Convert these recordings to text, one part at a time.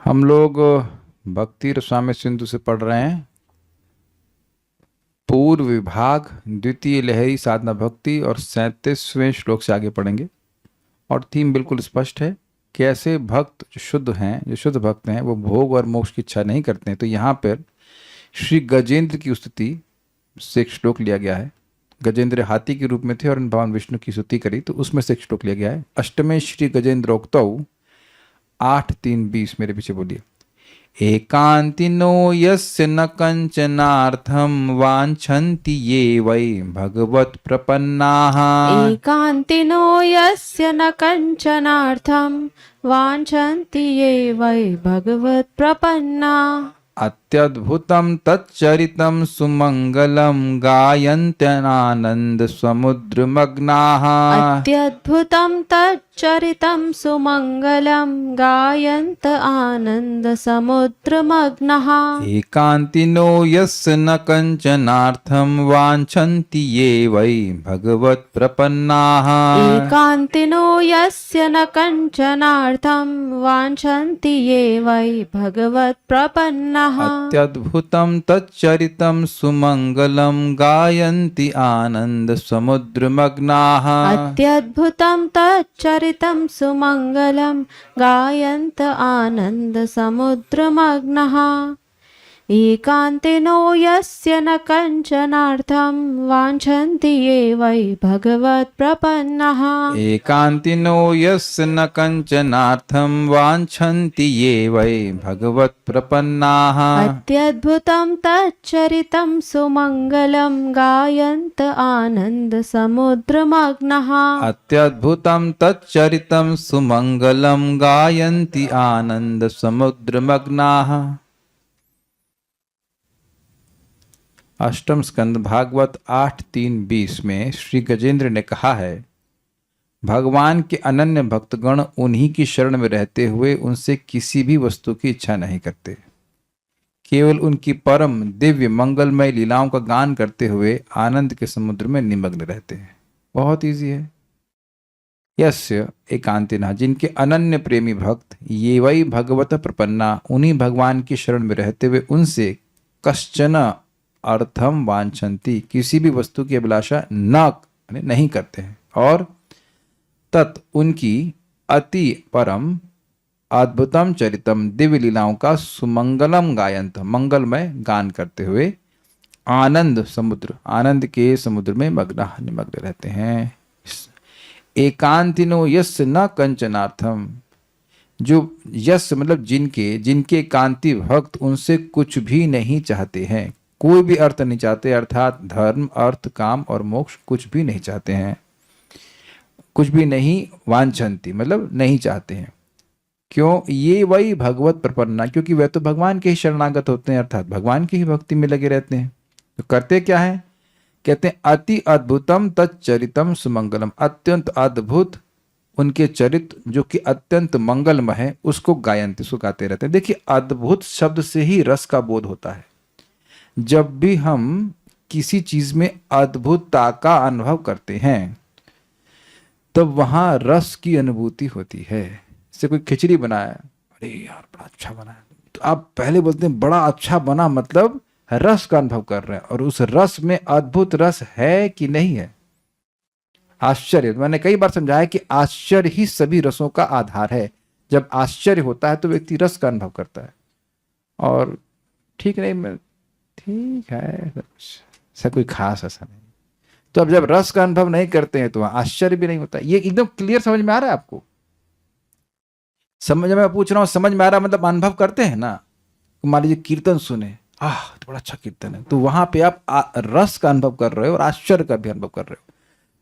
हम लोग भक्ति रसामृत सिंधु से पढ़ रहे हैं। पूर्व विभाग द्वितीय लहरी साधना भक्ति और 37वें श्लोक से आगे पढ़ेंगे। और थीम बिल्कुल स्पष्ट है। कैसे भक्त जो शुद्ध हैं, जो शुद्ध भक्त हैं, वो भोग और मोक्ष की इच्छा नहीं करते हैं। तो यहाँ पर श्री गजेंद्र की स्तुति से एक श्लोक लिया गया है। गजेंद्र हाथी के रूप में थे और भगवान विष्णु की स्तुति करी, तो उसमें से एक श्लोक लिया गया है। अष्टमे श्री गजेंद्रोक्तौ 8:3-20 मेरे पीछे बोलिए। एकांतिनो यस्य न कंचनार्थं वाञ्छन्ति ये वै भगवत् प्रपन्नाः। एकान्तिनो यस्य न कञ्चनार्थं वाञ्छन्ति ये वै भगवत्प्रपन्ना। अत्यद्भुतं तच्चरितं सुमङ्गलं गायन्त्यनानन्द समुद्रमग्नाः। अत्यद्भुतं तच्चरितं सुमङ्गलं गायन्त आनन्दसमुद्रमग्नः। एकान्तिनो यस्य न कंचनार्थं वाञ्छन्ति ये वै भगवत् प्रपन्नाः। एकान्तिनो यस्य न कञ्चनार्थं वाञ्छन्ति ये वै भगवत्प्रपन्नाः। अत्यद्भुतं तच्चरितं सुमङ्गलं गायन्ति आनन्द समुद्रमग्नाः। अत्यद्भुतं तच्चरितं सुमङ्गलं गायन्त आनन्दसमुद्रमग्नः। एकान्तिनो यस्य न कञ्चनार्थं वाञ्छन्ति ये वै भगवत्प्रपन्नः। एकान्तिनो यस्य न कंचनार्थं वाञ्छन्ति ये वै भगवत्प्रपन्नाः। अत्यद्भुतं तच्चरितं सुमङ्गलं गायन्त आनन्दसमुद्रमग्नः। अत्यद्भुतं तच्चरितं सुमङ्गलं गायन्ति आनन्द समुद्रमग्नाः। अष्टम स्कंद भागवत 8:3-20 में श्री गजेंद्र ने कहा है, भगवान के अनन्य भक्तगण उन्हीं की शरण में रहते हुए उनसे किसी भी वस्तु की इच्छा नहीं करते, केवल उनकी परम दिव्य मंगलमय लीलाओं का गान करते हुए आनंद के समुद्र में निमग्न रहते हैं। बहुत इजी है। यस्य एकांतिना, जिनके अनन्य प्रेमी भक्त, ये वही भगवत प्रपन्ना, उन्हीं भगवान की शरण में रहते हुए उनसे कश्चन अर्थम वांछन्ति, किसी भी वस्तु की अभिलाषा नहीं करते हैं, और तत् उनकी अति परम अद्भुतम चरितम दिव्य लीलाओं का सुमंगलम गायंत, मंगलमय गान करते हुए आनंद समुद्र, आनंद के समुद्र में निमग्न रहते हैं। एकांतिनो यस्य न कंचनार्थम, जो यश मतलब जिनके कांति भक्त उनसे कुछ भी नहीं चाहते हैं, कोई भी अर्थ नहीं चाहते, अर्थात धर्म अर्थ काम और मोक्ष कुछ भी नहीं चाहते हैं, कुछ भी नहीं, वांछन्ति मतलब नहीं चाहते हैं। क्यों? ये वही भगवत प्रपन्ना, क्योंकि वे तो भगवान के ही शरणागत होते हैं, अर्थात भगवान की ही भक्ति में लगे रहते हैं। तो करते क्या है? कहते हैं अति अद्भुतम तच्चरितम सुमंगलम, अत्यंत अद्भुत उनके चरित्र जो कि अत्यंत मंगलमय है, उसको गायंत, उसको गाते रहते हैं। देखिए, अद्भुत शब्द से ही रस का बोध होता है। जब भी हम किसी चीज में अद्भुतता का अनुभव करते हैं तब वहां रस की अनुभूति होती है। जैसे कोई खिचड़ी बनाया, अरे यार बड़ा अच्छा बना है, तो आप पहले बोलते हैं बड़ा अच्छा बना, मतलब रस का अनुभव कर रहे हैं, और उस रस में अद्भुत रस है कि नहीं है। आश्चर्य, मैंने कई बार समझाया कि आश्चर्य ही सभी रसों का आधार है। जब आश्चर्य होता है तो व्यक्ति रस का अनुभव करता है। और ठीक नहीं, ठीक है, ऐसा कोई खास ऐसा नहीं। तो अब जब रस का अनुभव नहीं करते हैं तो वहां आश्चर्य भी नहीं होता। ये एकदम क्लियर समझ में आ रहा है आपको? समझ में पूछ रहा हूं, समझ में आ रहा है? मतलब अनुभव करते हैं ना, मान लीजिए कीर्तन सुने, तो बड़ा अच्छा कीर्तन है, तो वहां पे आप रस का अनुभव कर रहे हो और आश्चर्य का भी अनुभव कर रहे हो।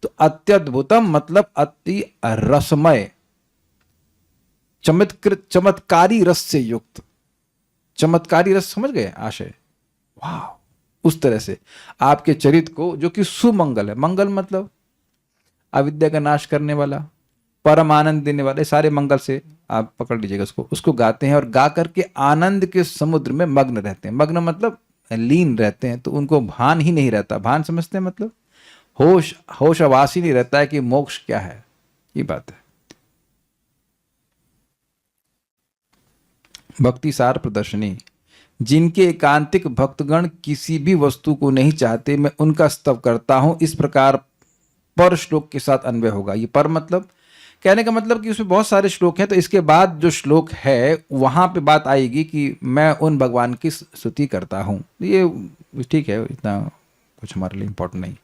तो अत्यद्भुतम मतलब अति रसमय, चमत्कारी रस से युक्त, चमत्कारी रस, समझ गए आशय? वाह, उस तरह से आपके चरित्र को, जो कि सुमंगल है, मंगल मतलब अविद्या का नाश करने वाला, परम आनंद देने वाले, सारे मंगल से आप पकड़ लीजिएगा उसको गाते हैं, और गा करके आनंद के समुद्र में मग्न रहते हैं। मग्न मतलब लीन रहते हैं, तो उनको भान ही नहीं रहता। भान समझते हैं? मतलब होश आवास ही नहीं रहता है कि मोक्ष क्या है, ये बात है। भक्ति सार प्रदर्शनी। जिनके एकांतिक भक्तगण किसी भी वस्तु को नहीं चाहते, मैं उनका स्तव करता हूं। इस प्रकार पर श्लोक के साथ अन्वय होगा। ये पर मतलब कहने का मतलब कि उसमें बहुत सारे श्लोक हैं, तो इसके बाद जो श्लोक है वहां पे बात आएगी कि मैं उन भगवान की स्तुति करता हूं। ये ठीक है, इतना कुछ हमारे लिए इंपॉर्टेंट नहीं।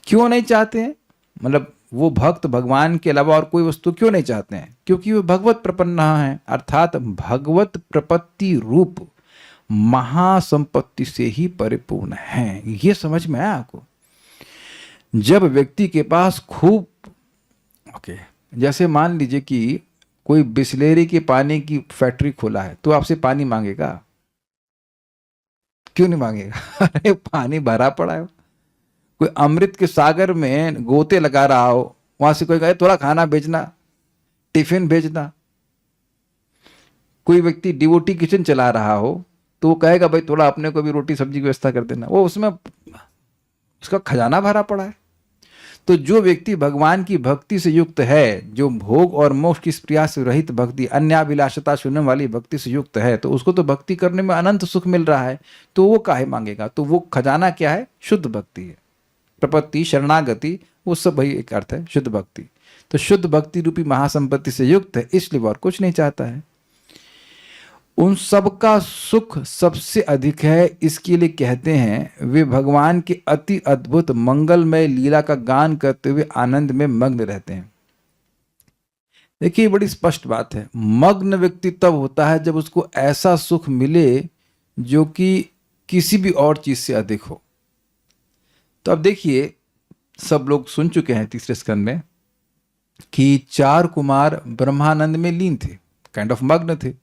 क्यों नहीं चाहते हैं, मतलब वो भक्त भगवान के अलावा और कोई वस्तु क्यों नहीं चाहते हैं? क्योंकि वो भगवत प्रपन्न हैं, अर्थात भगवत प्रपत्ति रूप महासंपत्ति से ही परिपूर्ण हैं। ये समझ में आया आपको? जब व्यक्ति के पास खूब जैसे मान लीजिए कि कोई बिस्लेरी के पानी की फैक्ट्री खोला है, तो आपसे पानी मांगेगा? क्यों नहीं मांगेगा? अरे पानी भरा पड़ा है। कोई अमृत के सागर में गोते लगा रहा हो, वहां से कोई कहे थोड़ा खाना भेजना, टिफिन भेजना। कोई व्यक्ति डिवोटी किचन चला रहा हो, तो वो कहेगा भाई थोड़ा अपने को भी रोटी सब्जी की व्यवस्था कर देना। वो उसमें उसका खजाना भरा पड़ा है। तो जो व्यक्ति भगवान की भक्ति से युक्त है, जो भोग और मोक्ष की स्प्रिया से रहित भक्ति, अन्याभिलाषता शून्य वाली भक्ति से युक्त है, तो उसको तो भक्ति करने में अनंत सुख मिल रहा है, तो वो काहे मांगेगा? तो वो खजाना क्या है? शुद्ध भक्ति है। प्रपत्ति, शरणागति, वो सब वही एक अर्थ है, शुद्ध भक्ति। तो शुद्ध भक्ति रूपी महासंपत्ति से युक्त है, इसलिए वो और कुछ नहीं चाहता है। उन सबका सुख सबसे अधिक है, इसके लिए कहते हैं वे भगवान के अति अद्भुत मंगलमय लीला का गान करते हुए आनंद में मग्न रहते हैं। देखिए बड़ी स्पष्ट बात है, मग्न व्यक्ति तब होता है जब उसको ऐसा सुख मिले जो कि किसी भी और चीज से अधिक हो। तो अब देखिए, सब लोग सुन चुके हैं तीसरे स्कंद में कि 4 कुमार ब्रह्मानंद में लीन थे, काइंड ऑफ मग्न थे।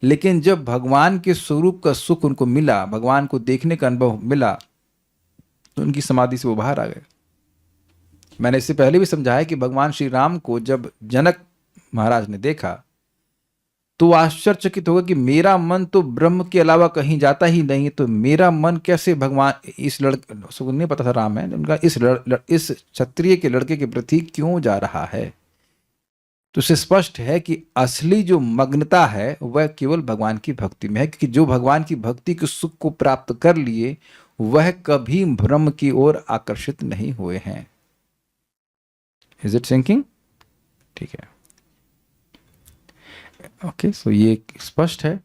लेकिन जब भगवान के स्वरूप का सुख उनको मिला, भगवान को देखने का अनुभव मिला, तो उनकी समाधि से वो बाहर आ गए। मैंने इससे पहले भी समझाया कि भगवान श्री राम को जब जनक महाराज ने देखा तो आश्चर्यचकित होगा कि मेरा मन तो ब्रह्म के अलावा कहीं जाता ही नहीं, तो मेरा मन कैसे भगवान इस लड़के, उसको नहीं पता था राम है, उनका इस क्षत्रिय के लड़के के प्रति क्यों जा रहा है। तो इससे स्पष्ट है कि असली जो मग्नता है वह केवल भगवान की भक्ति में है, क्योंकि जो भगवान की भक्ति के सुख को प्राप्त कर लिए वह कभी ब्रह्म की ओर आकर्षित नहीं हुए हैं। Is it sinking? ठीक है, ओके, सो ये स्पष्ट है।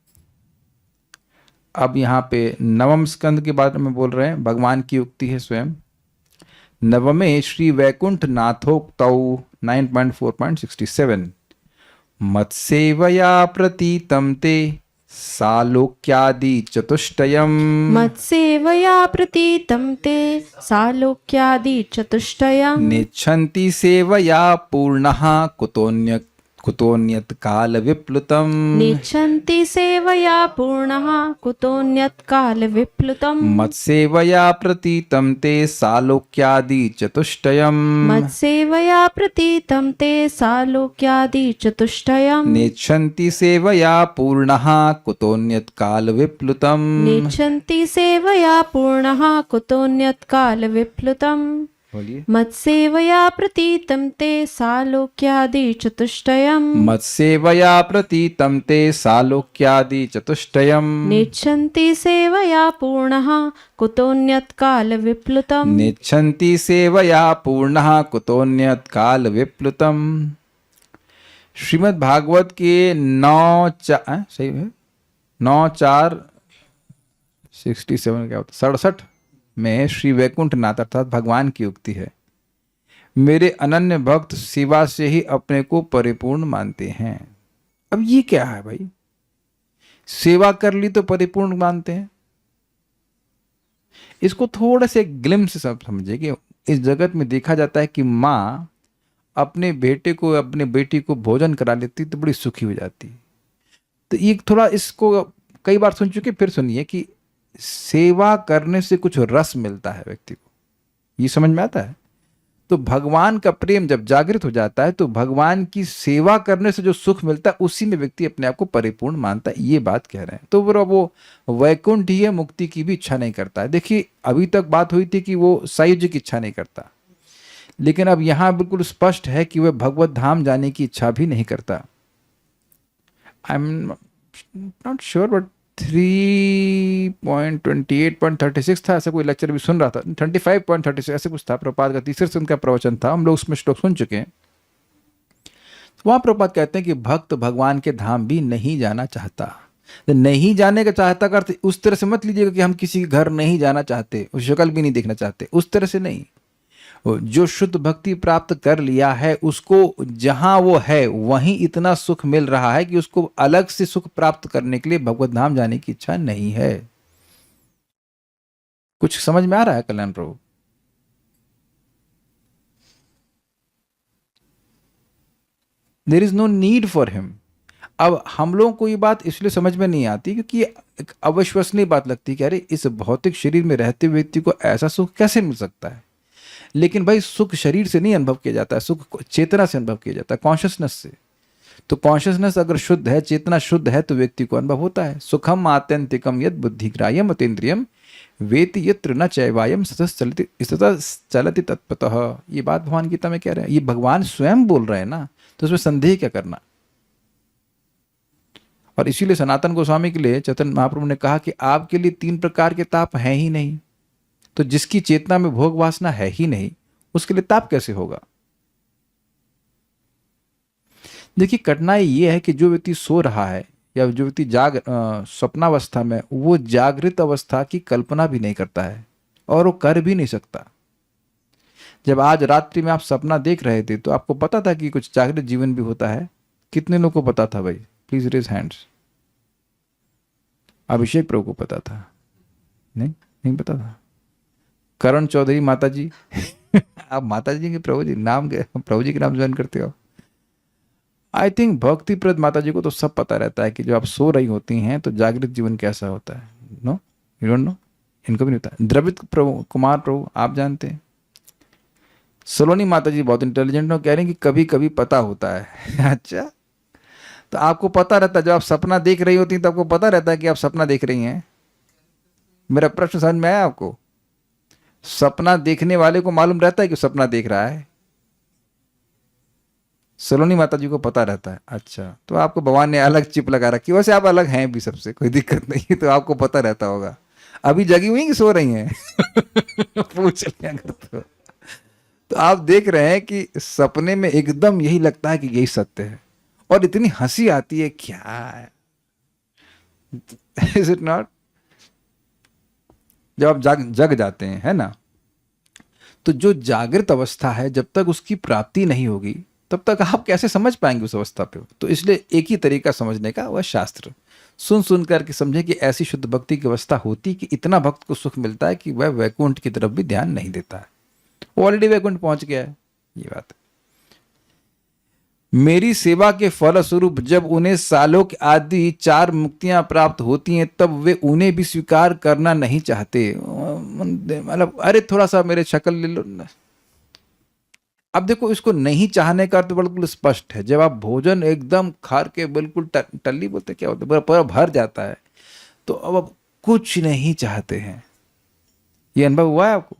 अब यहाँ पे 9वें स्कंद के बारे में बोल रहे हैं, भगवान की उक्ति है स्वयं। 9वें श्री वैकुंठ नाथोक्तौ 9.4.67 मत्सेवया प्रतीतं ते सालोक्यादि चतुष्टयम्। मत्सेवया प्रतीतं ते सालोक्यादि चतुष्टयम्। नेच्छन्ति सेवया पूर्णः कुतोऽन्यत् काल विप्लुतम्। नेच्छन्ति सेवया पूर्णः कुतोऽन्यत् काल विप्लुतम्। मत्सेवया प्रतीतं ते सालोक्यादि चतुष्टयम्। मत्सेवया प्रतीतं ते सालोक्यादि चतुष्टयम्। नेच्छन्ति सेवया पूर्णः कुतोऽन्यत् काल विप्लुतम्। नेच्छन्ति सेवया पूर्णः कुतोऽन्यत् काल विप्लुतम्। बोलिए। मत्सेवया प्रतीतं ते सालोक्यादि चतुष्टयम्। मत्सेवया प्रतीतं ते सालोक्यादि चतुष्टयम्। नेच्छन्ति सेवया पूर्णः कुतोऽन्यत् काल विप्लुतम्। नेच्छन्ति सेवया पूर्णः कुतोऽन्यत् काल विप्लुतम्। श्रीमद् भागवत के 9:4 क्या होता 67 में श्री वैकुंठनाथ अर्थात भगवान की उक्ति है, मेरे अनन्य भक्त सेवा से ही अपने को परिपूर्ण मानते हैं। अब ये क्या है भाई? सेवा कर ली तो परिपूर्ण मानते हैं? इसको थोड़ा से ग्लिम्स से समझिए कि इस जगत में देखा जाता है कि माँ अपने बेटे को, अपने बेटी को भोजन करा लेती तो बड़ी सुखी हो जाती। तो ये थोड़ा, इसको कई बार सुन चुके, फिर सुनिए कि सेवा करने से कुछ रस मिलता है व्यक्ति को, ये समझ में आता है। तो भगवान का प्रेम जब जागृत हो जाता है तो भगवान की सेवा करने से जो सुख मिलता है उसी में व्यक्ति अपने आप को परिपूर्ण मानता है, ये बात कह रहे हैं। तो वो वैकुंठ ही है, मुक्ति की भी इच्छा नहीं करता है। देखिए अभी तक बात हुई थी कि वो सायुज्य की इच्छा नहीं करता, लेकिन अब यहां बिल्कुल स्पष्ट है कि वह भगवत धाम जाने की इच्छा भी नहीं करता। नॉट श्योर बट 3.28.36 था, ऐसा कोई लेक्चर भी सुन रहा था, 25.36 ऐसे कुछ था, प्रभुपाद का तीसरे से उनका प्रवचन था, हम लोग उसमें श्लोक सुन चुके हैं। वहाँ प्रभुपाद कहते हैं कि भक्त भगवान के धाम भी नहीं जाना चाहता। तो नहीं जाने का चाहता का अर्थ उस तरह से मत लीजिएगा कि हम किसी के घर नहीं जाना चाहते, उस शक्ल भी नहीं देखना चाहते, उस तरह से नहीं। जो शुद्ध भक्ति प्राप्त कर लिया है उसको जहां वो है वहीं इतना सुख मिल रहा है कि उसको अलग से सुख प्राप्त करने के लिए भगवत धाम जाने की इच्छा नहीं है। कुछ समझ में आ रहा है Kalyan Prabhu? There is no need for him. अब हम लोगों को ये बात इसलिए समझ में नहीं आती क्योंकि ये एक अविश्वसनीय बात लगती है कि अरे इस भौतिक शरीर में रहते हुए व्यक्ति को ऐसा सुख कैसे मिल सकता है। लेकिन भाई सुख शरीर से नहीं अनुभव किया जाता है, सुख चेतना से अनुभव किया जाता है, कॉन्शियसनेस से। तो कॉन्शियसनेस अगर शुद्ध है, चेतना शुद्ध है, तो व्यक्ति को अनुभव होता है। सुखम आत्यंतिकम यद बुद्धिग्राह्यम अतीन्द्रियम वेति यत्र न चैवायम सतत चलति तत्पतः। ये बात भगवान गीता में कह रहे हैं, ये भगवान स्वयं बोल रहे हैं ना, तो उसमें संदेह क्या करना। और इसीलिए सनातन गोस्वामी के लिए चैतन्य महाप्रभु ने कहा कि आपके लिए 3 प्रकार के ताप हैं ही नहीं। तो जिसकी चेतना में भोग वासना है ही नहीं, उसके लिए ताप कैसे होगा? देखिए कठिनाई ये है कि जो व्यक्ति सो रहा है या जो व्यक्ति स्वप्नावस्था में, वो जागृत अवस्था की कल्पना भी नहीं करता है और वो कर भी नहीं सकता। जब आज रात्रि में आप सपना देख रहे थे तो आपको पता था कि कुछ जागृत जीवन भी होता है? कितने लोगों को पता था भाई? Please raise hands. Abhishek Prabhu को पता था? नहीं पता था। करण चौधरी माता जी आप माता जी के प्रभु जी नाम के प्रभु जी के नाम ज्वाइन करते हो? आई थिंक भक्तिप्रद माता जी को तो सब पता रहता है कि जब आप सो रही होती हैं तो जागृत जीवन कैसा होता है। No, you don't know? इनको भी नहीं पता। द्रवित प्रभु, कुमार प्रभु आप जानते हैं। सलोनी माता जी बहुत इंटेलिजेंट हो, कह रहे हैं कि कभी कभी पता होता है अच्छा, तो आपको पता रहता है जब आप सपना देख रही होती तो आपको पता रहता है कि आप सपना देख रही हैं? मेरा प्रश्न समझ में आया आपको? सपना देखने वाले को मालूम रहता है कि सपना देख रहा है। सलोनी माता जी को पता रहता है। अच्छा, तो आपको भगवान ने अलग चिप लगा रखी। वैसे आप अलग हैं भी सबसे, कोई दिक्कत नहीं है, तो आपको पता रहता होगा। अभी जगी हुई कि सो रही हैं पूछ लिया कर। तो आप देख रहे हैं कि सपने में एकदम यही लगता है कि यही सत्य है और इतनी हंसी आती है, क्या है इज इट नॉट? जब आप जग जाते हैं, है ना, तो जो जागृत अवस्था है जब तक उसकी प्राप्ति नहीं होगी तब तक आप कैसे समझ पाएंगे उस अवस्था पे? तो इसलिए एक ही तरीका समझने का, वह शास्त्र सुन करके समझे कि ऐसी शुद्ध भक्ति की अवस्था होती कि इतना भक्त को सुख मिलता है कि वह वैकुंठ की तरफ भी ध्यान नहीं देता है, वो ऑलरेडी वैकुंठ पहुंच गया है। ये बात है। मेरी सेवा के फलस्वरूप जब उन्हें सालोक आदि 4 मुक्तियां प्राप्त होती हैं तब वे उन्हें भी स्वीकार करना नहीं चाहते। मतलब अरे थोड़ा सा मेरे शक्ल ले लो। अब देखो, इसको नहीं चाहने का तो बिल्कुल स्पष्ट है। जब आप भोजन एकदम खार के बिल्कुल टल्ली बोलते क्या होता है, पूरा भर जाता है, तो अब आप कुछ नहीं चाहते हैं। ये अनुभव हुआ है आपको?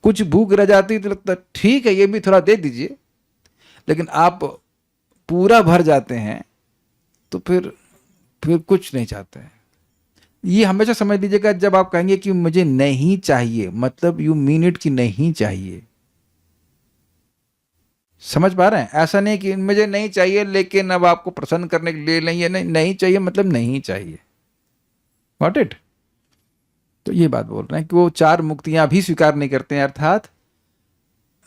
कुछ भूख रह जाती तो लगता है ठीक है ये भी थोड़ा दे दीजिए, लेकिन आप पूरा भर जाते हैं तो फिर कुछ नहीं चाहते हैं। ये हमेशा समझ लीजिएगा, जब आप कहेंगे कि मुझे नहीं चाहिए, मतलब यू मीन इट कि नहीं चाहिए। समझ पा रहे हैं? ऐसा नहीं कि मुझे नहीं चाहिए लेकिन अब आपको प्रसन्न करने के लिए नहीं है, नहीं चाहिए मतलब नहीं चाहिए। Got it? तो ये बात बोल रहे हैं कि वो 4 मुक्तियां भी स्वीकार नहीं करते हैं, अर्थात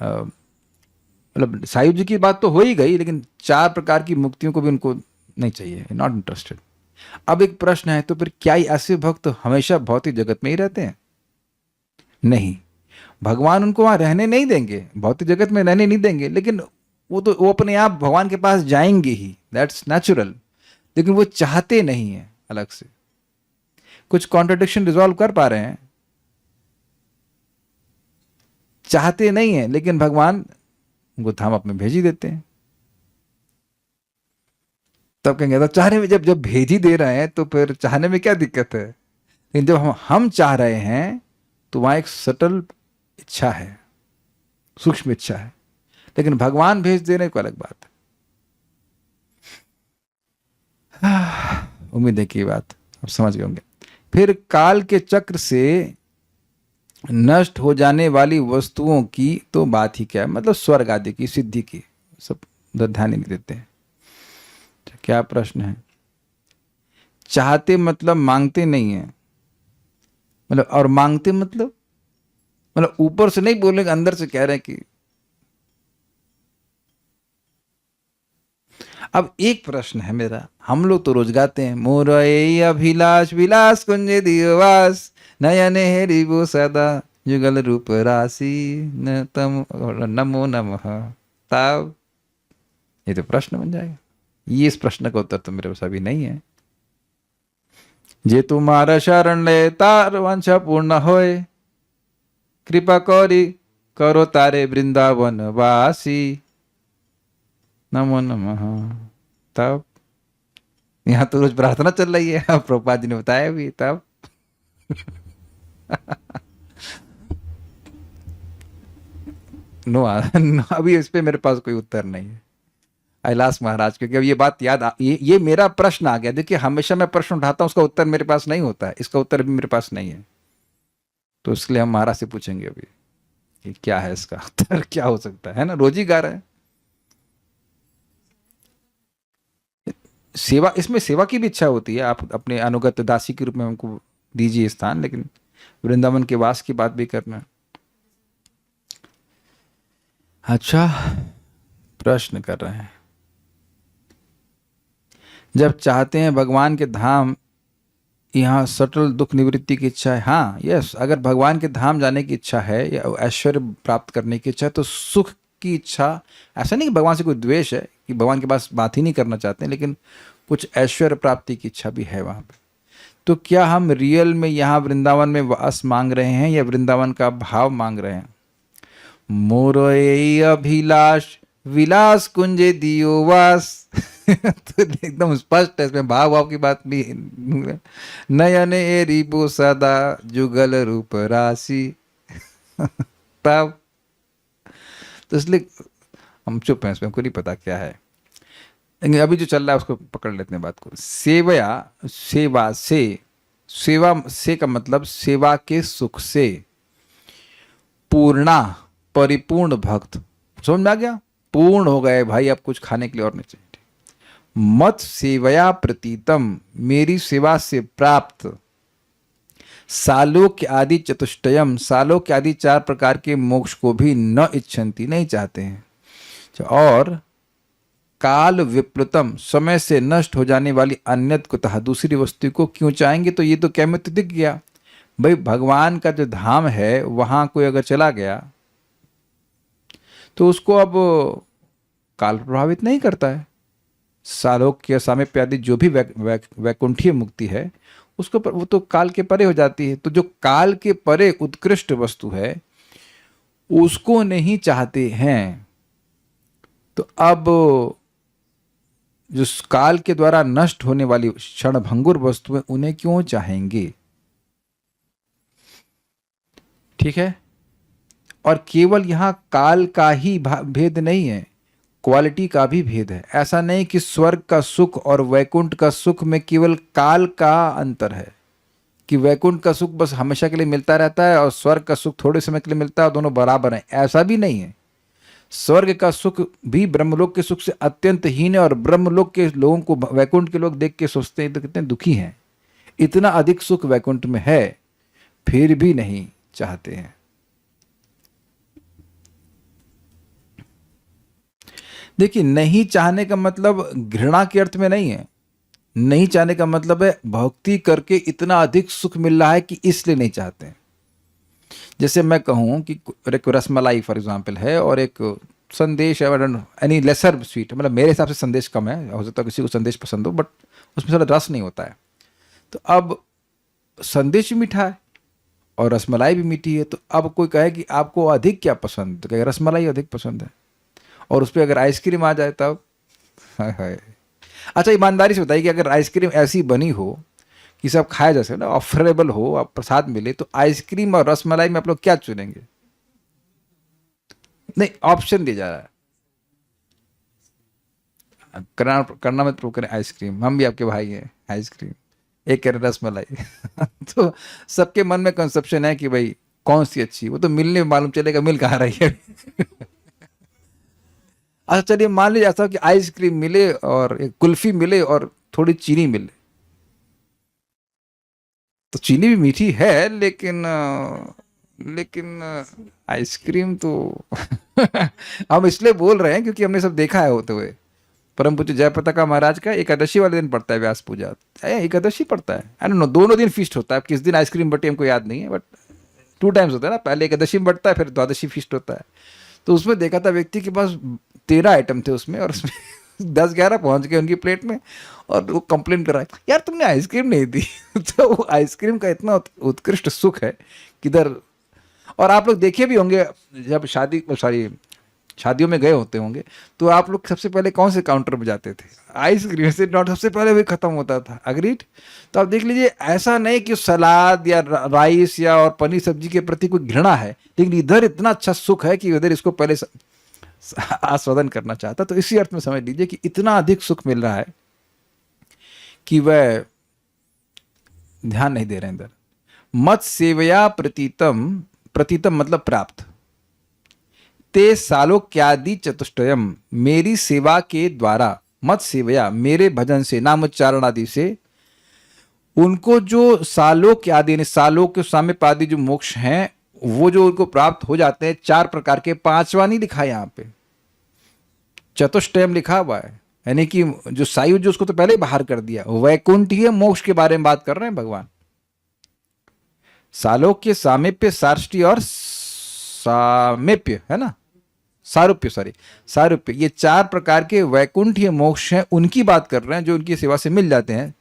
मतलब सायुज जी की बात तो हो ही गई, लेकिन 4 प्रकार की मुक्तियों को भी उनको नहीं चाहिए, नॉट इंटरेस्टेड। अब एक प्रश्न है, तो फिर क्या ऐसे भक्त हमेशा भौतिक जगत में ही रहते हैं? नहीं, भगवान उनको वहां रहने नहीं देंगे, भौतिक जगत में रहने नहीं देंगे, लेकिन वो अपने आप भगवान के पास जाएंगे ही, दैट्स नेचुरल। लेकिन वो चाहते नहीं है अलग से। कुछ कॉन्ट्रडिक्शन रिजॉल्व कर पा रहे हैं? चाहते नहीं है लेकिन भगवान उनको थाम अपने भेज ही देते हैं। तब कहेंगे तो चाहने में, जब भेज ही दे रहे हैं तो फिर चाहने में क्या दिक्कत है? लेकिन जब हम चाह रहे हैं तो वहां एक सटल इच्छा है, सूक्ष्म इच्छा है, लेकिन भगवान भेज दे रहे को अलग बात है। उम्मीद है कि ये बात आप समझ गए होंगे। फिर काल के चक्र से नष्ट हो जाने वाली वस्तुओं की तो बात ही क्या है, मतलब स्वर्ग आदि की सिद्धि की सब उधर ध्यान ही नहीं देते हैं। क्या प्रश्न है? चाहते मतलब मांगते नहीं है, मतलब और मांगते मतलब ऊपर से नहीं बोलेंगे, अंदर से कह रहे हैं कि। अब एक प्रश्न है मेरा, हम लोग तो रोज गाते हैं मोरए अभिलाष विलास कुंज दिवास नयन हेरिबो सदा युगल रूप राशि न तम नमो नमः। तब ये तो प्रश्न बन जाएगा। ये इस प्रश्न का उत्तर तो मेरे पास अभी नहीं है। जे तुम्हारा शरण ले तार वांछा पूर्ण होए कृपा करी करो तारे वृंदावन वासी नमो नमः। तब यहाँ तो रोज प्रार्थना चल रही है, प्रभुपाद जी ने बताया भी तब। नो, अभी इस पे मेरे पास कोई उत्तर नहीं है कैलाश महाराज, क्योंकि अब ये बात याद ये मेरा प्रश्न आ गया। देखिए हमेशा मैं प्रश्न उठाता हूँ, उसका उत्तर मेरे पास नहीं होता है, इसका उत्तर भी मेरे पास नहीं है, तो इसलिए हम महाराज से पूछेंगे अभी कि क्या है इसका उत्तर, क्या हो सकता है ना, रोज ही गा रहे हैं। सेवा, इसमें सेवा की भी इच्छा होती है, आप अपने अनुगत दासी के रूप में हमको दीजिए स्थान, लेकिन वृंदावन के वास की बात भी करना। अच्छा, प्रश्न कर रहे हैं, जब चाहते हैं भगवान के धाम, यहाँ सटल दुख निवृत्ति की इच्छा है। हाँ यस, अगर भगवान के धाम जाने की इच्छा है या ऐश्वर्य प्राप्त करने की इच्छा है तो सुख की इच्छा, ऐसा नहीं कि भगवान से कोई द्वेष है कि भगवान के पास बात ही नहीं करना चाहते हैं, लेकिन कुछ ऐश्वर्य प्राप्ति की इच्छा भी है वहाँ पे। तो क्या हम रियल में यहाँ वृंदावन में वास मांग रहे हैं या वृंदावन का भाव मांग रहे हैं? मोरए अभिलाष विलास कुंजे दियो वास तो एकदम स्पष्ट है, इसमें भाव भाव की बात भी। नयन एरिबो सदा जुगल रूप राशि तब तो इसलिए हम चुप हैं, इसमें हमको नहीं पता क्या है, लेकिन अभी जो चल रहा है उसको पकड़ लेते हैं बात को। सेवया, सेवा से, सेवा से का मतलब सेवा के सुख से, पूर्णा परिपूर्ण भक्त, समझ में आ गया, पूर्ण हो गए भाई, अब कुछ खाने के लिए और नहीं चाहिए। मत सेवया प्रतीतम, मेरी सेवा से प्राप्त, सालोक्य आदि चतुष्टयम, सालोक्य आदि 4 प्रकार के मोक्ष को भी न इच्छन्ति, नहीं चाहते हैं। और काल विप्लुतम, समय से नष्ट हो जाने वाली अन्यत कुतः, दूसरी वस्तु को क्यों चाहेंगे? तो ये तो कैमित दिख गया भाई, भगवान का जो धाम है वहां कोई अगर चला गया तो उसको अब काल प्रभावित नहीं करता है। सालोक्य सामीप्य आदि जो भी वैकुंठीय मुक्ति है उसको वो तो काल के परे हो जाती है। तो जो काल के परे उत्कृष्ट वस्तु है उसको नहीं चाहते हैं, तो अब जो काल के द्वारा नष्ट होने वाली क्षणभंगुर वस्तुएं उन्हें क्यों चाहेंगे? ठीक है। और केवल यहां काल का ही भेद नहीं है, क्वालिटी का भी भेद है। ऐसा नहीं कि स्वर्ग का सुख और वैकुंठ का सुख में केवल काल का अंतर है, कि वैकुंठ का सुख बस हमेशा के लिए मिलता रहता है और स्वर्ग का सुख थोड़े समय के लिए मिलता है और दोनों बराबर हैं, ऐसा भी नहीं है। स्वर्ग का सुख भी ब्रह्मलोक के सुख से अत्यंत हीन है, और ब्रह्मलोक के लोगों को वैकुंठ के लोग देख के सोचते हैं तो कितने दुखी हैं, इतना अधिक सुख वैकुंठ में है, फिर भी नहीं चाहते हैं। देखिए, नहीं चाहने का मतलब घृणा के अर्थ में नहीं है। नहीं चाहने का मतलब है भक्ति करके इतना अधिक सुख मिल रहा है कि इसलिए नहीं चाहते हैं। जैसे मैं कहूं कि एक रसमलाई फॉर एग्जांपल है और एक संदेश है, एनी लेसर स्वीट, मतलब मेरे हिसाब से संदेश कम है, हो सकता है किसी को संदेश पसंद हो, बट उसमें थोड़ा रस नहीं होता है। तो अब संदेश भी मीठा है और रसमलाई भी मीठी है, तो अब कोई कहे कि आपको अधिक क्या पसंद, तो कहे रसमलाई अधिक पसंद है, और उस पर अगर आइसक्रीम आ जाए तब हाय हाय। अच्छा, ईमानदारी से बताइए कि अगर आइसक्रीम ऐसी बनी हो कि सब खाया जा सके ना, ऑफरेबल हो, आप प्रसाद मिले, तो आइसक्रीम और रसमलाई में आप लोग क्या चुनेंगे? नहीं, ऑप्शन दिया जा रहा है। करना मत प्रूव करें आइसक्रीम, हम भी आपके भाई हैं, आइसक्रीम, एक कह रहे रसमलाई। तो सबके मन में कंसेप्शन है कि भाई कौन सी अच्छी, वो तो मिलने में मालूम चलेगा मिल कहाँ रही है। अच्छा चलिए मान लीजिए ऐसा कि आइसक्रीम मिले और एक कुल्फी मिले और थोड़ी चीनी मिले, तो चीनी भी मीठी है लेकिन आइसक्रीम तो हम इसलिए बोल रहे हैं क्योंकि हमने सब देखा है होते हुए। परम पूज्य जयप्रताका महाराज का एकादशी वाले दिन पड़ता है व्यास पूजा, एकादशी पड़ता है, आई डोंट नो, दोनों दिन फीस्ट होता है, किस दिन आइसक्रीम बटी हमको याद नहीं है, बट 2 टाइम्स होता है ना, पहले एकादशी में बढ़ता है फिर द्वादशी फीस्ट होता है। तो उसमें देखा था व्यक्ति के पास 13 आइटम थे उसमें, और उसमें 10-11 पहुंच गए उनकी प्लेट में, और वो कंप्लेन कर रहा है यार तुमने आइसक्रीम नहीं दी। तो वो आइसक्रीम का इतना उत्कृष्ट सुख है किधर। और आप लोग देखे भी होंगे जब शादियों में गए होते होंगे, तो आप लोग सबसे पहले कौन से काउंटर पे जाते थे? आइसक्रीम से, नॉट सबसे पहले वही खत्म होता था, अग्रीड। तो आप देख लीजिए, ऐसा नहीं कि सलाद या राइस या और पनीर सब्जी के प्रति कोई घृणा है, लेकिन इधर इतना अच्छा सुख है कि उधर इसको पहले आस्वादन करना चाहता। तो इसी अर्थ में समझ लीजिए कि इतना अधिक सुख मिल रहा है कि वह ध्यान नहीं दे रहे इधर। मत सेवया प्रतीतम, प्रतीतम मतलब प्राप्त, ते सालोक्यादि चतुष्टयम, मेरी सेवा के द्वारा, मत सेवया मेरे भजन से, नामोच्चारण आदि से, उनको जो सालोक्यादि, सालोक साम्यप आदि जो मोक्ष हैं वो जो उनको प्राप्त हो जाते हैं 4 प्रकार के, 5वां नहीं लिखा है यहाँ पे, चतुष्टयम लिखा हुआ है, यानी कि जो सायुज जो उसको तो पहले ही बाहर कर दिया, वैकुंठीय मोक्ष के बारे में बात कर रहे हैं भगवान। सालोक्य, सामीप्य, सार्ष्टी और सामीप्य है ना, सारूप्य, सारूप्य, ये 4 प्रकार के वैकुंठीय मोक्ष हैं, उनकी बात कर रहे हैं जो उनकी सेवा से मिल जाते हैं।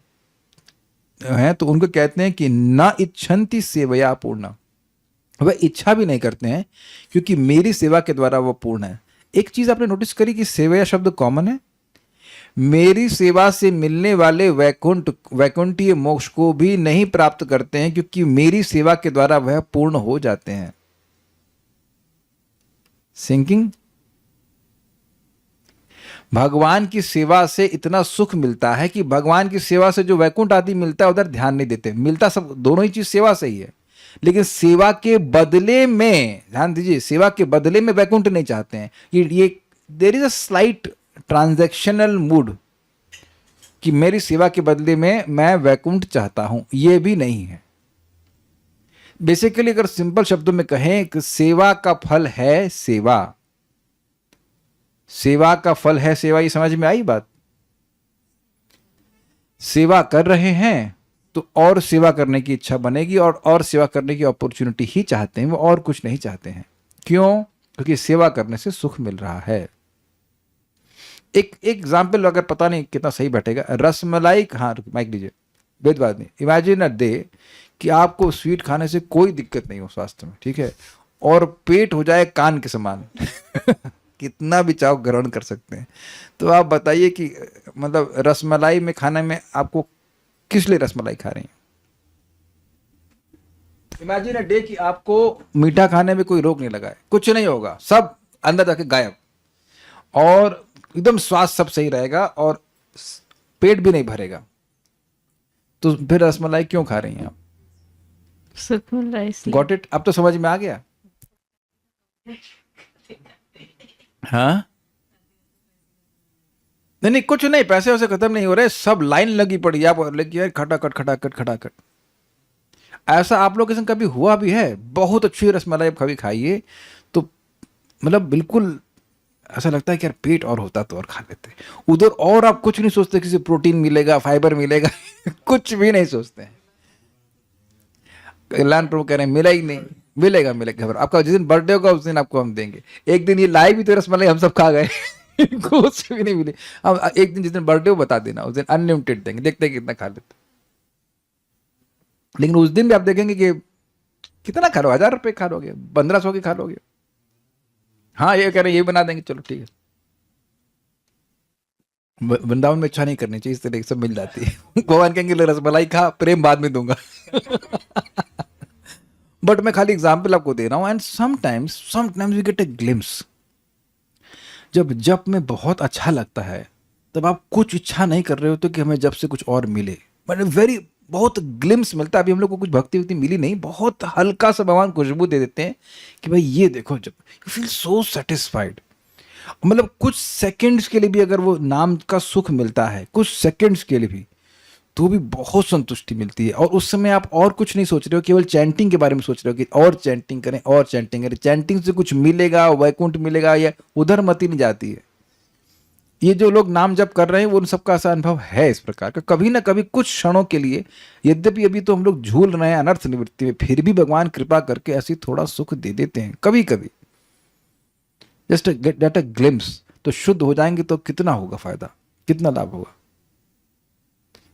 तो उनको कहते हैं कि न इच्छन्ति सेवया पूर्ण, वह इच्छा भी नहीं करते हैं क्योंकि मेरी सेवा के द्वारा वह पूर्ण है। एक चीज आपने नोटिस करी कि सेवया शब्द कॉमन है, मेरी सेवा से मिलने वाले वैकुंठीय मोक्ष को भी नहीं प्राप्त करते हैं क्योंकि मेरी सेवा के द्वारा वह पूर्ण हो जाते हैं। सिंकिंग, भगवान की सेवा से इतना सुख मिलता है कि भगवान की सेवा से जो वैकुंठ आदि मिलता है उधर ध्यान नहीं देते, मिलता सब दोनों ही चीज सेवा से ही है, लेकिन सेवा के बदले में, ध्यान दीजिए, सेवा के बदले में वैकुंठ नहीं चाहते हैं। ये there is a slight transactional mood कि मेरी सेवा के बदले में मैं वैकुंठ चाहता हूं, यह भी नहीं है। बेसिकली अगर सिंपल शब्दों में कहें कि सेवा का फल है सेवा, सेवा का फल है सेवा, ये समझ में आई बात? सेवा कर रहे हैं तो और सेवा करने की इच्छा बनेगी, और सेवा करने की अपॉर्चुनिटी ही चाहते हैं, वो और कुछ नहीं चाहते हैं। क्यों? क्योंकि सेवा करने से सुख मिल रहा है। एक एग्जाम्पल अगर पता नहीं कितना सही बैठेगा, रसमलाई, हाँ माइक लीजिए, भेदभाव नहीं, इमेजिन अ डे कि आपको स्वीट खाने से कोई दिक्कत नहीं हो स्वास्थ्य में, ठीक है, और पेट हो जाए कान के समान कितना भी चाहो ग्रहण कर सकते हैं। तो आप बताइए कि मतलब रसमलाई में खाने में आपको किस लिए रसमलाई खा रही हैं? इमेजिन अ डे कि आपको मीठा खाने में कोई रोक नहीं लगा है, कुछ नहीं होगा, सब अंदर जाके गायब, और एकदम स्वास्थ्य सब सही रहेगा और पेट भी नहीं भरेगा, तो फिर रसमलाई क्यों खा रही हैं आप? सुख मिल रहा है इसलिए। Got it? अब तो समझ में आ गया। हाँ नहीं कुछ नहीं, पैसे वैसे खत्म नहीं हो रहे, सब लाइन लगी पड़ी, आप लेकिन खटाखट खटाखट खटाखट। ऐसा आप लोग के संग कभी हुआ भी है? बहुत अच्छी रसमलाई आप कभी खाइए तो मतलब बिल्कुल ऐसा लगता है कि यार पेट और होता तो और खा लेते उधर, और आप कुछ नहीं सोचते किसी प्रोटीन मिलेगा, फाइबर मिलेगा कुछ भी नहीं सोचते हैं। कल्याण प्रभु कह रहे हैं मिला ही नहीं, मिलेगा मिलेगा, आपका जिस दिन बर्थडे होगा उस दिन आपको हम देंगे। एक दिन ये लाए भी तो रसमलाई हम सब खा गए कुछ भी नहीं मिले। हम एक दिन जिस दिन बर्थडे हो बता देना, उस दिन अनलिमिटेड देंगे, देखते हैं कितना खा लेते। लेकिन उस दिन भी आप देखेंगे कि कितना खा लो, 1000 रुपये खा लोगे, 1500 की खा लोगे। हाँ ये कह रहे ये बना देंगे, चलो ठीक है। वृंदावन में इच्छा नहीं करनी चाहिए, इस तरह सब मिल जाती है। भगवान कहेंगे रसमलाई खा, प्रेम बाद में दूंगा। बट मैं खाली एग्जाम्पल आपको दे रहा हूं। And sometimes we get a glimpse, जब जप में बहुत अच्छा लगता है तब आप कुछ इच्छा नहीं कर रहे हो तो कि हमें जब से कुछ और मिले, मतलब वेरी बहुत ग्लिम्स मिलता है। अभी हम लोग को कुछ भक्ति वक्ति मिली नहीं, बहुत हल्का सा भगवान खुशबू दे देते हैं कि भाई ये देखो, जब यू फील सो सेटिस्फाइड। मतलब कुछ सेकंड्स के लिए भी अगर वो नाम का सुख मिलता है, कुछ सेकंड्स के लिए भी, तो भी बहुत संतुष्टि मिलती है। और उस समय आप और कुछ नहीं सोच रहे हो, केवल चैंटिंग के बारे में सोच रहे हो कि और चैंटिंग करें और चैंटिंग करें, चैंटिंग से कुछ मिलेगा, वैकुंठ मिलेगा, या उधर मति नहीं जाती है। ये जो लोग नाम जप कर रहे हैं वो उन सबका ऐसा अनुभव है इस प्रकार का, कभी ना कभी कुछ क्षणों के लिए, यद्यपि अभी तो हम लोग झूल रहे हैं अनर्थ निवृत्ति में, फिर भी भगवान कृपा करके ऐसी थोड़ा सुख दे देते हैं कभी कभी, जस्ट गेट अ ग्लिम्स। तो शुद्ध हो जाएंगे तो कितना होगा फायदा, कितना लाभ होगा।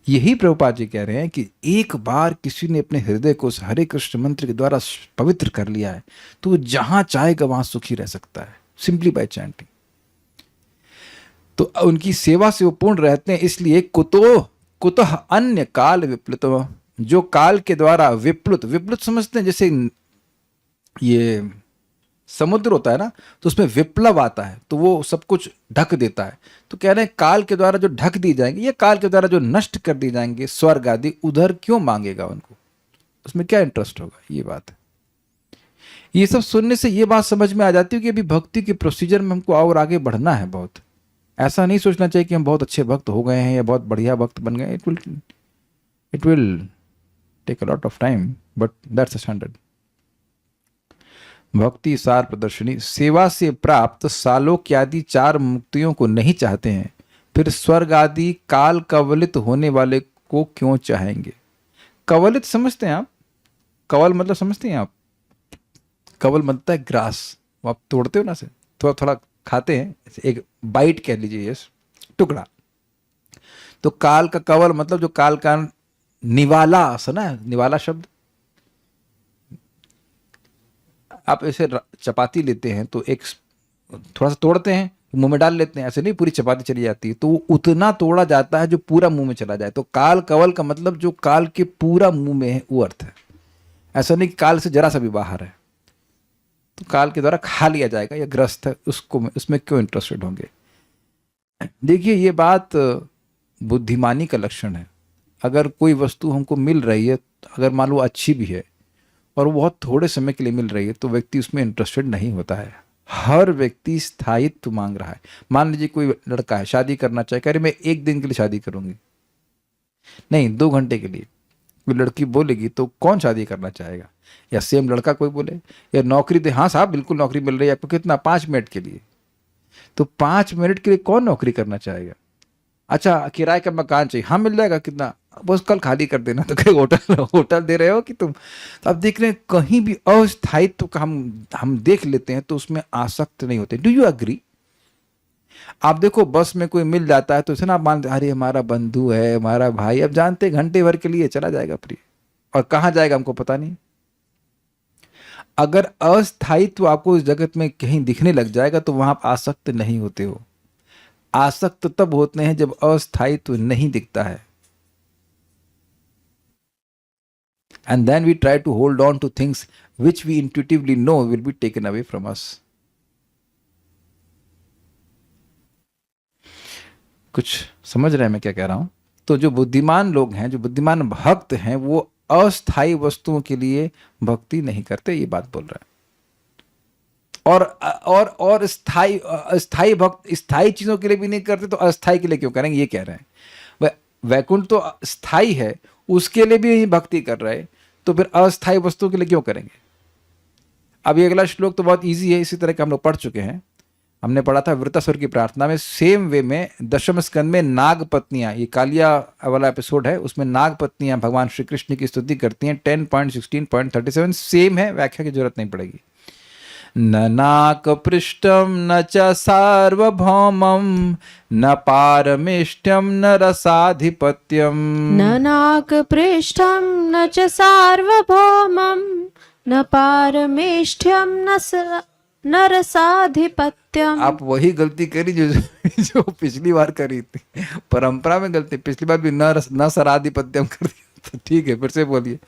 यही प्रभुपाद जी कह रहे हैं कि एक बार किसी ने अपने हृदय को उस हरे कृष्ण मंत्र के द्वारा पवित्र कर लिया है तो वो जहां चाहेगा वहां सुखी रह सकता है, सिंपली बाय चैंटिंग। तो उनकी सेवा से वो पूर्ण रहते हैं। इसलिए कुतः अन्य काल विप्लुत, जो काल के द्वारा विप्लुत, विप्लुत समझते हैं जैसे ये समुद्र होता है ना, तो उसमें विप्लव आता है तो वो सब कुछ ढक देता है। तो कह रहे हैं काल के द्वारा जो ढक दी जाएंगे, ये काल के द्वारा जो नष्ट कर दी जाएंगे स्वर्ग आदि, उधर क्यों मांगेगा उनको, उसमें क्या इंटरेस्ट होगा, ये बात है। ये सब सुनने से ये बात समझ में आ जाती है कि अभी भक्ति के प्रोसीजर में हमको और आगे बढ़ना है बहुत। ऐसा नहीं सोचना चाहिए कि हम बहुत अच्छे भक्त हो गए हैं या बहुत बढ़िया भक्त बन गए। It will take a lot of time, but that's a standard. भक्ति सार प्रदर्शनी, सेवा से प्राप्त सालोक्य आदि 4 मुक्तियों को नहीं चाहते हैं, फिर स्वर्ग आदि काल कवलित होने वाले को क्यों चाहेंगे। कवलित समझते हैं आप, कवल मतलब समझते हैं आप, कवल मतलब है ग्रास, वो आप तोड़ते हो ना से, थोड़ा थोड़ा खाते हैं, एक बाइट कह लीजिए, यस, टुकड़ा। तो काल का कवल मतलब जो काल का निवाला, सुना है निवाला शब्द। आप ऐसे चपाती लेते हैं तो एक थोड़ा सा तोड़ते हैं, मुंह में डाल लेते हैं, ऐसे नहीं पूरी चपाती चली जाती है, तो वो उतना तोड़ा जाता है जो पूरा मुंह में चला जाए। तो काल कवल का मतलब जो काल के पूरा मुंह में है, वो अर्थ है। ऐसा नहीं कि काल से जरा सा भी बाहर है तो काल के द्वारा खा लिया जाएगा या ग्रस्त है, उसको उसमें क्यों इंटरेस्टेड होंगे। देखिए ये बात बुद्धिमानी का लक्षण है। अगर कोई वस्तु हमको मिल रही है, अगर मान लो अच्छी भी है और वो बहुत थोड़े समय के लिए मिल रही है, तो व्यक्ति उसमें इंटरेस्टेड नहीं होता है। हर व्यक्ति स्थायित्व मांग रहा है। मान लीजिए कोई लड़का है, शादी करना चाहे, कह रहे मैं 1 दिन के लिए शादी करूंगी, नहीं 2 घंटे के लिए। कोई लड़की बोलेगी तो कौन शादी करना चाहेगा, या सेम लड़का कोई बोले, या नौकरी दे, हाँ साहब बिल्कुल नौकरी मिल रही है आपको, कितना 5 मिनट के लिए, तो 5 मिनट के लिए कौन नौकरी करना चाहेगा। अच्छा किराए का मकान चाहिए, हाँ मिल जाएगा, कितना, बस कल खाली कर देना। तो कहीं होटल दे रहे हो कि तुम। तो अब देख रहे हैं कहीं भी अस्थायित्व का हम देख लेते हैं तो उसमें आसक्त नहीं होते। Do you agree. आप देखो बस में कोई मिल जाता है तो इसे ना आप मानते, अरे हमारा बंधु है, हमारा भाई, अब जानते घंटे भर के लिए चला जाएगा फ्री, और कहाँ जाएगा हमको पता नहीं। अगर अस्थायित्व आपको इस जगत में कहीं दिखने लग जाएगा तो वहां आप आसक्त नहीं होते हो। आसक्त तब होते हैं जब अस्थायित्व नहीं दिखता है, and then we try to hold on to things which we intuitively know will be taken away from us. कुछ समझ रहे हैं मैं क्या कह रहा हूं। तो जो बुद्धिमान लोग हैं, जो बुद्धिमान भक्त हैं, वो अस्थायी वस्तुओं के लिए भक्ति नहीं करते, ये बात बोल रहा है। और स्थायी भक्त स्थायी चीजों के लिए भी नहीं करते, तो अस्थायी के लिए क्यों करेंगे, ये कह रहे हैं। वैकुंठ तो स्थायी है, उसके लिए भी भक्ति कर रहे, तो फिर अस्थायी वस्तुओं के लिए क्यों करेंगे। अब ये अगला श्लोक तो बहुत इजी है, इसी तरह का हम लोग पढ़ चुके हैं। हमने पढ़ा था वृत्तासुर की प्रार्थना में। सेम वे में 10वें स्कंद में नाग पत्नियां, ये कालिया वाला एपिसोड है, उसमें नाग पत्नियां भगवान श्री कृष्ण की स्तुति करती हैं। 10.16.37 सेम है, व्याख्या की जरूरत नहीं पड़ेगी। न नाक पृष्ठम न च सार्वभौमम न पारमेष्ठ्यम न रसाधिपत्यम। न नाक पृष्ठम न च सार्वभौमं न पारमेष्ठ्यम न रसाधिपत्यम। आप वही गलती करी जो पिछली बार करी थी, परंपरा में गलती। पिछली बार भी न सराधिपत्यम कर दिया तो ठीक है, फिर से बोलिए।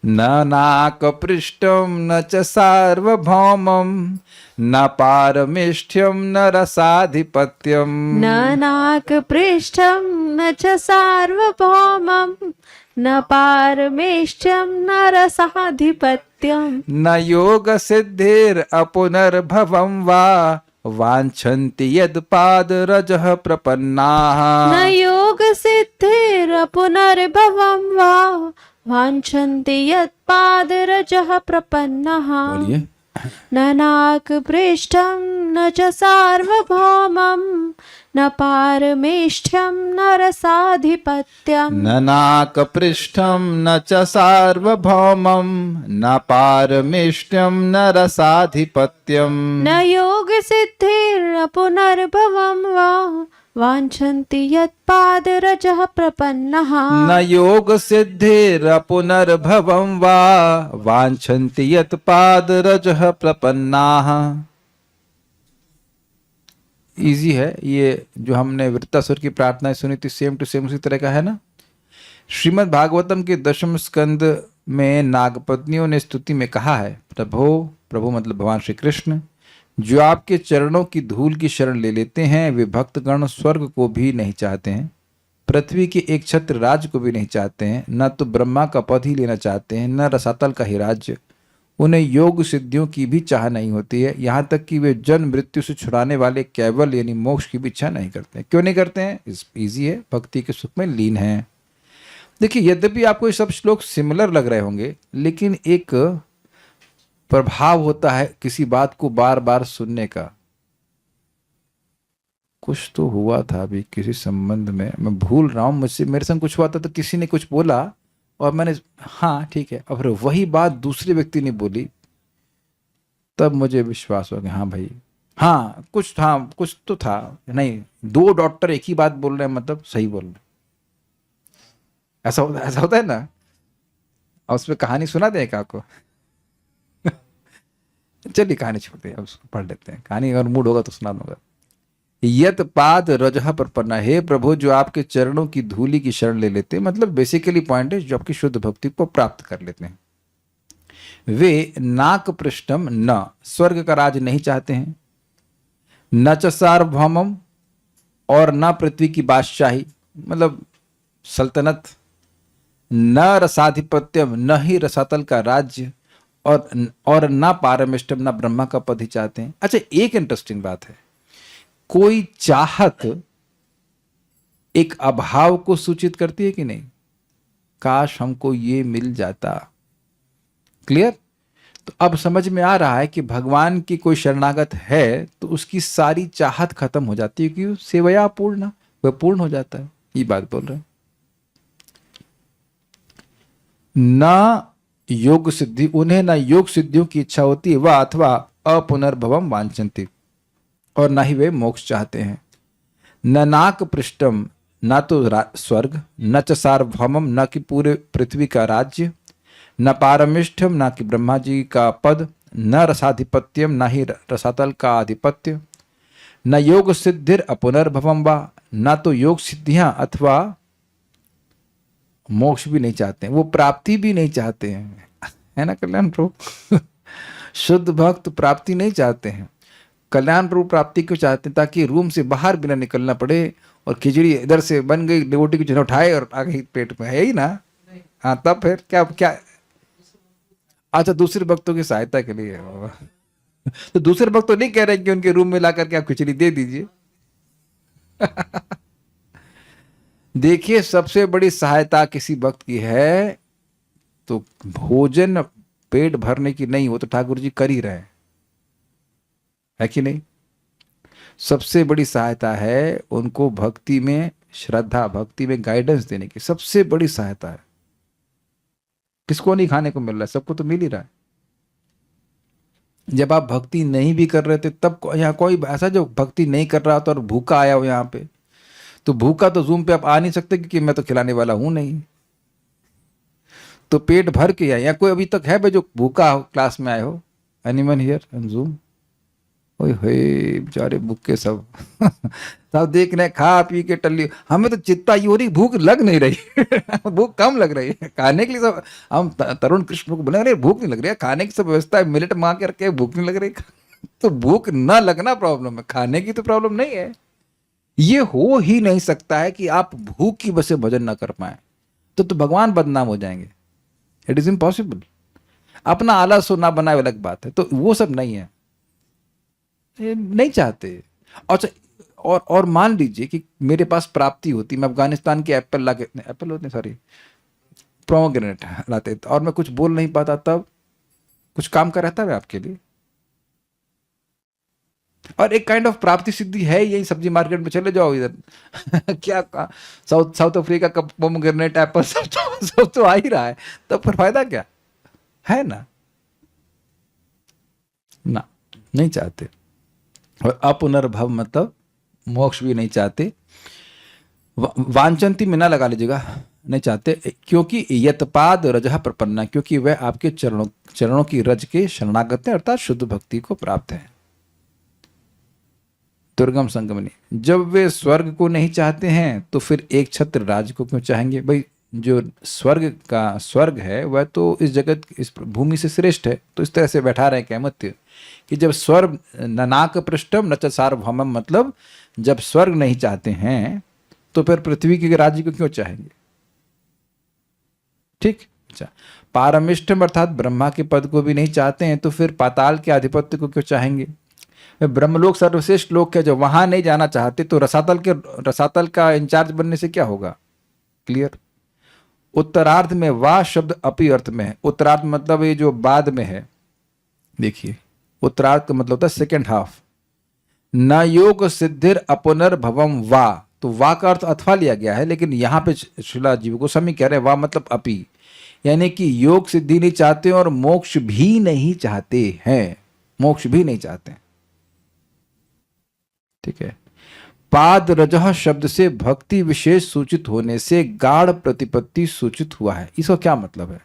न नाक पृष्ठम न च सार्वभौमम न पारमेष्ठ्यम न रसाधिपत्यम। न नाकपृष्ठं न च सार्वभौमं न पारमेष्ठ्यं न रसाधिपत्यम्। न योग सिद्धिर अपुनर्भवम वा वांछन्ति यद पाद रजः प्रपन्नाः। न योगसिद्धिरपुनर्भवं वा वाञ्छन्ति यत्पादरजः प्रपन्नः। बोलिए। न नाकपृष्ठं न च सार्वभौमं न पारमेष्ठ्यं न रसाधिपत्यम्। न नाकपृष्ठम न च सार्वभौमम न पारमेष्ठ्यम न रसाधिपत्यम। न योगसिद्धिरपुनर्भवं वा वाञ्छन्ति यत्पादरजः प्रपन्नः। न योग सिद्धिर पुनर्भवम वा वांछन्ति यत् पाद रजः प्रपन्नाः। इजी है ये, जो हमने वृत्तासुर की प्रार्थनाएं सुनी थी सेम टू सेम उसी तरह का है ना। श्रीमद् भागवतम के 10वें स्कंद में नागपत्नियों ने स्तुति में कहा है, प्रभु, प्रभु मतलब भगवान श्री कृष्ण, जो आपके चरणों की धूल की शरण ले लेते हैं वे भक्तगण स्वर्ग को भी नहीं चाहते हैं, पृथ्वी के एक छत्र राज को भी नहीं चाहते हैं, न तो ब्रह्मा का पद ही लेना चाहते हैं, न रसातल का ही राज्य। उन्हें योग सिद्धियों की भी चाह नहीं होती है, यहाँ तक कि वे जन्म मृत्यु से छुड़ाने वाले केवल यानी मोक्ष की भी इच्छा नहीं करते हैं। क्यों नहीं करते हैं? इजी है, भक्ति के सुख में लीन है। देखिए, यद्यपि आपको ये सब श्लोक सिमिलर लग रहे होंगे, लेकिन एक प्रभाव होता है किसी बात को बार बार सुनने का। कुछ तो हुआ था अभी किसी संबंध में, मैं भूल रहा हूं, मुझसे मेरे संग कुछ हुआ था तो किसी ने कुछ बोला और मैंने हाँ ठीक है, और फिर वही बात दूसरे व्यक्ति ने बोली, तब मुझे विश्वास हो गया हाँ भाई, हाँ कुछ था, कुछ तो था। नहीं, दो डॉक्टर एक ही बात बोल रहे हैं मतलब सही बोल रहे हैं। ऐसा होता है ना। और उस पर कहानी सुना दें एक आपको। चलिए कहानी छोड़ते हैं, अब उसको पढ़ लेते हैं। कहानी अगर मूड होगा तो सुना दूंगा। यत पाद रजह प्रपन्ना, हे प्रभु जो आपके चरणों की धूली की शरण ले लेते हैं, मतलब बेसिकली पॉइंट है जो आपकी शुद्ध भक्ति को प्राप्त कर लेते हैं। वे नाक पृष्ठम न, स्वर्ग का राज नहीं चाहते हैं, न च सार्वभौमम, और न पृथ्वी की बादशाही मतलब सल्तनत, न रसाधिपत्यम, न ही रसातल का राज्य, और न पारमेष्टम, न ब्रह्मा का पद ही चाहते हैं। अच्छा, एक इंटरेस्टिंग बात है, कोई चाहत एक अभाव को सूचित करती है कि नहीं? काश हमको ये मिल जाता। क्लियर? तो अब समझ में आ रहा है कि भगवान की कोई शरणागत है तो उसकी सारी चाहत खत्म हो जाती है, क्योंकि सेवया पूर्ण, वह पूर्ण हो जाता है। ये बात बोल रहे हैं। न योग सिद्धि, उन्हें न योग सिद्धियों की इच्छा होती है, वह अथवा अपुनर्भवम वांछन्ति, और न ही वे मोक्ष चाहते हैं। न नाक पृष्ठम, न तो स्वर्ग, न च सार्वभौमम, न कि पूरे पृथ्वी का राज्य, न पारमिष्ठम, न कि ब्रह्मा जी का पद, न रसाधिपत्यम, न ही रसातल का आधिपत्य, न योग सिद्धिर अपुनर्भवम वा, न तो योग सिद्धियां अथवा मोक्ष भी नहीं चाहते हैं, वो प्राप्ति भी नहीं चाहते हैं, है ना कल्याण प्रभु। शुद्ध भक्त प्राप्ति नहीं चाहते हैं। कल्याण प्रभु प्राप्ति क्यों चाहते हैं? ताकि रूम से बाहर बिना निकलना पड़े, और खिचड़ी इधर से बन गई, रोटी की जगह उठाए और आ गई पेट में, है ही ना। हाँ, तब फिर क्या क्या अच्छा, दूसरे भक्तों की सहायता के लिए है। तो दूसरे भक्त तो नहीं कह रहे कि उनके रूम में ला करके आप खिचड़ी दे दीजिए। देखिए, सबसे बड़ी सहायता किसी भक्त की है तो भोजन पेट भरने की नहीं, वो तो ठाकुर जी कर ही रहे हैं, है कि नहीं। सबसे बड़ी सहायता है उनको भक्ति में श्रद्धा, भक्ति में गाइडेंस देने की, सबसे बड़ी सहायता है। किसको नहीं खाने को मिल रहा है? सबको तो मिल ही रहा है। जब आप भक्ति नहीं भी कर रहे थे तब यहाँ कोई ऐसा जो भक्ति नहीं कर रहा था और भूखा आया हो यहाँ पे, तो भूखा तो जूम पे आप आ नहीं सकते क्योंकि मैं तो खिलाने वाला हूं नहीं, तो पेट भर के आए। या कोई अभी तक है भाई जो भूखा हो, क्लास में आए हो? Anyone here on zoom? ओए होए बेचारे भूखे सब सब देख रहे हैं, खा पी के टल्ली। हमें तो चिंता ये हो रही, भूख लग नहीं रही भूख कम लग रही है खाने के लिए। सब हम तरुण कृष्ण को बोले अरे भूख नहीं लग रही है, खाने की सब व्यवस्था है, मिलेट मांग के रखे, भूख नहीं लग रही तो भूख ना लगना प्रॉब्लम है, खाने की तो प्रॉब्लम नहीं है। ये हो ही नहीं सकता है कि आप भूख की वजह से भजन ना कर पाए, तो भगवान बदनाम हो जाएंगे। It is impossible. अपना आलस हो ना बनाए अलग बात है, तो वो सब नहीं है, ये नहीं चाहते। अच्छा, और मान लीजिए कि मेरे पास प्राप्ति होती, मैं अफगानिस्तान के एप्पल ला के, एप्पल होते सॉरी प्रोमोग्रेनेट लाते, और मैं कुछ बोल नहीं पाता, तब कुछ काम का रहता है आपके लिए। और एक काइंड ऑफ प्राप्ति सिद्धि है, यही सब्जी मार्केट में चले जाओ इधर क्या साउथ अफ्रीका का पोमोग्रेनेट एप्पल सब तो आ ही रहा है, तब फिर फायदा क्या है ना। ना, नहीं चाहते। और अपुनर्भव मतलब मोक्ष भी नहीं चाहते। वांछन्ति में ना लगा लीजिएगा, नहीं चाहते, क्योंकि यतपाद रजः प्रपन्ना, क्योंकि वह आपके चरणों की रज के शरणागत है, अर्थात शुद्ध भक्ति को प्राप्त है। दुर्गम संगमनी, जब वे स्वर्ग को नहीं चाहते हैं तो फिर एक छत्र राज को क्यों चाहेंगे? भाई जो स्वर्ग है वह तो इस जगत, इस भूमि से श्रेष्ठ है, तो इस तरह से बैठा रहे कहमत्य कि जब स्वर्ग ननाक पृष्ठम न च सार्वभौमम, मतलब जब स्वर्ग नहीं चाहते हैं तो फिर पृथ्वी के राज्य को क्यों चाहेंगे? ठीक। अच्छा, पारमिष्टम अर्थात ब्रह्मा के पद को भी नहीं चाहते हैं तो फिर पाताल के आधिपत्य को क्यों चाहेंगे? ब्रह्मलोक सर्वश्रेष्ठ लोक है, जो वहां नहीं जाना चाहते तो रसातल का इंचार्ज बनने से क्या होगा? क्लियर। उत्तरार्ध में वाह शब्द अपी अर्थ में है। उत्तरार्ध मतलब ये जो बाद में है, देखिए उत्तरार्ध का मतलब होता है सेकेंड हाफ। न योग सिद्धिर अपुनर्भवम वाह, तो वाह का अर्थ अथवा लिया गया है, लेकिन यहां पे श्रीला जीव गोस्वामी कह रहे हैं वाह मतलब अपी, यानी कि योग सिद्धि नहीं चाहते और मोक्ष भी नहीं चाहते हैं, मोक्ष भी नहीं चाहते। ठीक है। पाद रजह शब्द से भक्ति विशेष सूचित होने से गाढ़ प्रतिपत्ति सूचित हुआ है। इसका क्या मतलब है?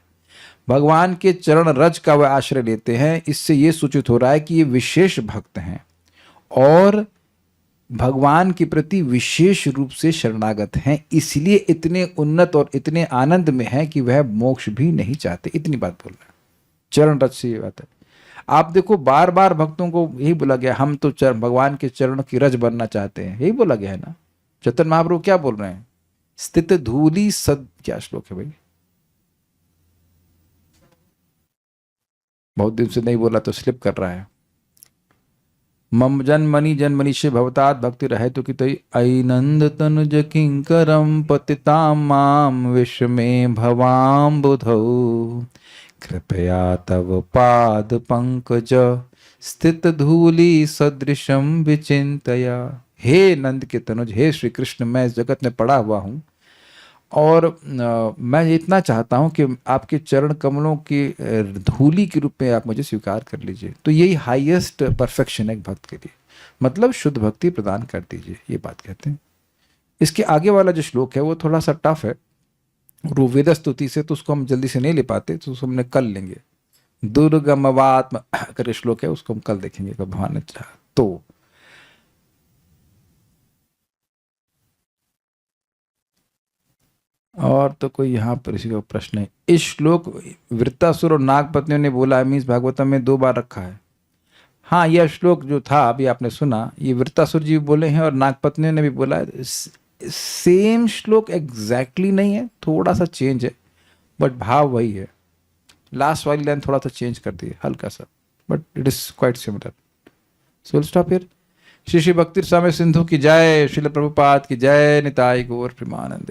भगवान के चरण रज का वह आश्रय लेते हैं, इससे यह सूचित हो रहा है कि ये विशेष भक्त हैं और भगवान के प्रति विशेष रूप से शरणागत हैं, इसलिए इतने उन्नत और इतने आनंद में हैं कि वह मोक्ष भी नहीं चाहते। इतनी बात बोल रहे हैं, चरण रज से ये बात है। आप देखो बार बार भक्तों को यही बोला गया, हम तो भगवान के चरणों की रज बनना चाहते हैं, यही बोला गया है ना। चैतन्य महाप्रभु क्या बोल रहे हैं? स्थित धूली सद, क्या श्लोक है भाई? बहुत दिन से नहीं बोला तो स्लिप कर रहा है। मम जन्मनि से भवतात भक्ति रहे तो कि ऐनंद तनुज किंकरम पतिताम माम विश्व में भवाम बुधौ कृपया तव पाद पंकज स्थित धूली सदृशम विचिंतया। हे नंद के तनुज, हे श्री कृष्ण, मैं इस जगत में पड़ा हुआ हूँ और मैं इतना चाहता हूँ कि आपके चरण कमलों की धूली के रूप में आप मुझे स्वीकार कर लीजिए। तो यही हाईएस्ट परफेक्शन है एक भक्त के लिए, मतलब शुद्ध भक्ति प्रदान कर दीजिए, ये बात कहते हैं। इसके आगे वाला जो श्लोक है वो थोड़ा सा टफ है, वेद स्तुति से, तो उसको हम जल्दी से नहीं ले पाते, तो उसको हमने कल लेंगे। दुर्गमवात्म कर श्लोक है, उसको हम कल देखेंगे भगवान ने चाहा तो। और तो कोई यहाँ पर इसी का प्रश्न है। इस श्लोक वृत्तासुर और नागपत्नियों ने बोला, मीन्स भागवतम में 2 बार रखा है। हाँ, यह श्लोक जो था अभी आपने सुना, ये वृत्तासुर जी बोले हैं और नागपत्नियों ने भी बोला है। सेम श्लोक एग्जैक्टली नहीं है, थोड़ा सा चेंज है, बट भाव वही है। लास्ट वाली लाइन थोड़ा सा चेंज कर दी हल्का सा, but it is quite similar. So will stop here. Shri Shri भक्ति स्वामी सिंधु की जय, श्रील प्रभुपाद की जय, निताई गौर प्रेमानंदे।